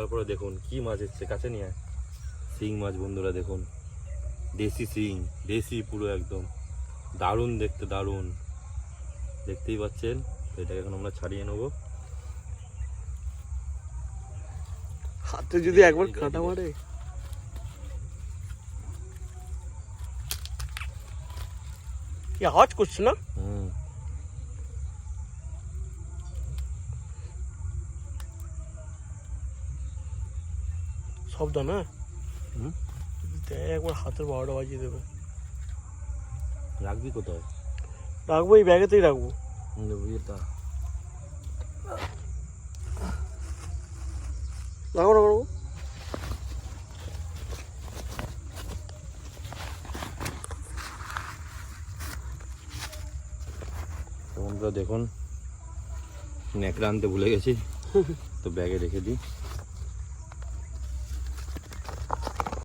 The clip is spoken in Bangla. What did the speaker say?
তারপরে দেখুন কি মাছ এসছে, কাছে নিয়ে শিং মাছ বন্ধুরা, দেখুন দেশি শিং, দেশি পুরো একদম দারুণ দেখতে, দারুণ দেখতেই পাচ্ছেন। এটাকে এখন আমরা ছাড়িয়ে নেবো। হাতে যদি একবার কাঁটা মারে, কি আওয়াজ করছে না? সাবধান, হ্যাঁ একবার হাতের 12টা বাজিয়ে দেবে। রাখবি কোথায়? রাখবো এই ব্যাগেতেই রাখবো। রাখবো রাখবো। বন্ধুরা দেখুন, ন্যাকড়া আনতে ভুলে গেছি, তো ব্যাগে রেখে দিই।